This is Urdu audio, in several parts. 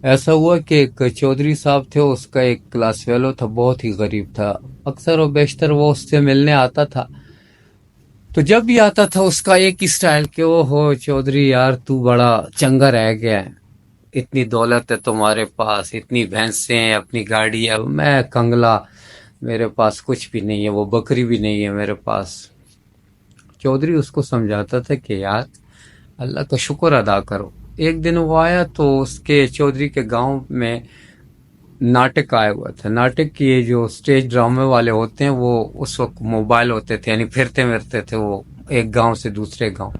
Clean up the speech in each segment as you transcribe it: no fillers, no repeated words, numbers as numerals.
ایسا ہوا کہ ایک چودھری صاحب تھے، اس کا ایک کلاس فیلو تھا، بہت ہی غریب تھا، اکثر و بیشتر وہ اس سے ملنے آتا تھا، تو جب بھی آتا تھا اس کا ایک ہی سٹائل کہ او ہو چودھری یار تو بڑا چنگا رہ گیا ہے، اتنی دولت ہے تمہارے پاس، اتنی بھینسیں ہیں، اپنی گاڑی ہے، میں کنگلا، میرے پاس کچھ بھی نہیں ہے، وہ بکری بھی نہیں ہے میرے پاس۔ چودھری اس کو سمجھاتا تھا کہ یار اللہ کا شکر ادا کرو۔ ایک دن وہ آیا تو اس کے چودھری کے گاؤں میں ناٹک آیا ہوا تھا۔ ناٹک کی یہ جو سٹیج ڈرامے والے ہوتے ہیں وہ اس وقت موبائل ہوتے تھے، یعنی پھرتے پھرتے تھے وہ ایک گاؤں سے دوسرے گاؤں۔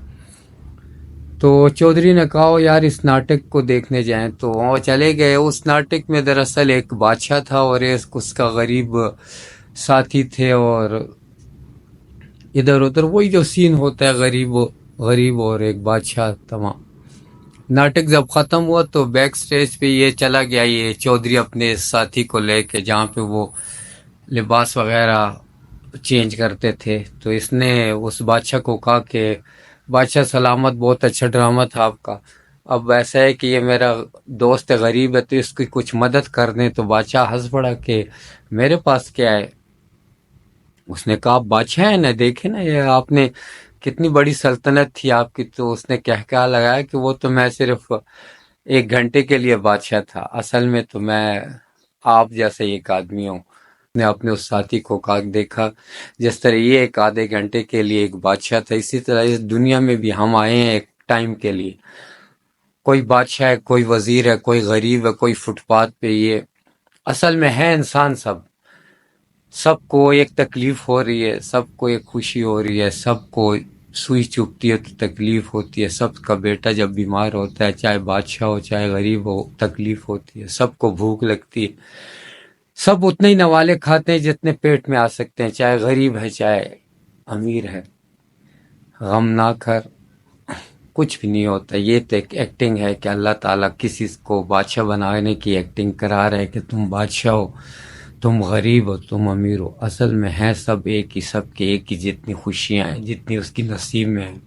تو چودھری نے کہا یار اس ناٹک کو دیکھنے جائیں، تو وہ چلے گئے۔ اس ناٹک میں دراصل ایک بادشاہ تھا اور اس کا غریب ساتھی تھے، اور ادھر ادھر وہی جو سین ہوتا ہے، غریب اور ایک بادشاہ تمام۔ ناٹک جب ختم ہوا تو بیک سٹیج پہ یہ چلا گیا، یہ چودھری اپنے ساتھی کو لے کے جہاں پہ وہ لباس وغیرہ چینج کرتے تھے، تو اس نے اس بادشاہ کو کہا کہ بادشاہ سلامت، بہت اچھا ڈرامہ تھا آپ کا، اب ایسا ہے کہ یہ میرا دوست ہے، غریب ہے، تو اس کی کچھ مدد کر دیں۔ تو بادشاہ ہنس پڑا کہ میرے پاس کیا ہے؟ اس نے کہا آپ بادشاہ ہیں نا، دیکھیں نا یہ آپ نے کتنی بڑی سلطنت تھی آپ کی۔ تو اس نے کہا لگایا کہ وہ تو میں صرف 1 گھنٹے کے لیے بادشاہ تھا، اصل میں تو میں آپ جیسا ایک آدمی ہوں۔ نے اپنے اس ساتھی کو کہا دیکھا جس طرح یہ ایک آدھے گھنٹے کے لیے ایک بادشاہ تھا، اسی طرح اس دنیا میں بھی ہم آئے ہیں ایک ٹائم کے لیے، کوئی بادشاہ ہے، کوئی وزیر ہے، کوئی غریب ہے، کوئی فٹ پاتھ پہ، یہ اصل میں ہے انسان، سب کو ایک تکلیف ہو رہی ہے، سب کو ایک خوشی ہو رہی ہے، سب کو سوئی چبھتی ہے تو تکلیف ہوتی ہے، سب کا بیٹا جب بیمار ہوتا ہے، چاہے بادشاہ ہو چاہے غریب ہو، تکلیف ہوتی ہے، سب کو بھوک لگتی ہے، سب اتنے ہی نوالے کھاتے ہیں جتنے پیٹ میں آ سکتے ہیں، چاہے غریب ہے چاہے امیر ہے، غم نہ کر کچھ بھی نہیں ہوتا۔ یہ تو ایک ایکٹنگ ہے کہ اللہ تعالیٰ کسی کو بادشاہ بنانے کی ایکٹنگ کرا رہے کہ تم بادشاہ ہو، تم غریب ہو، تم امیر ہو، اصل میں ہے سب ایک ہی، سب کے ایک ہی، جتنی خوشیاں ہیں، جتنی اس کی نصیب میں ہیں۔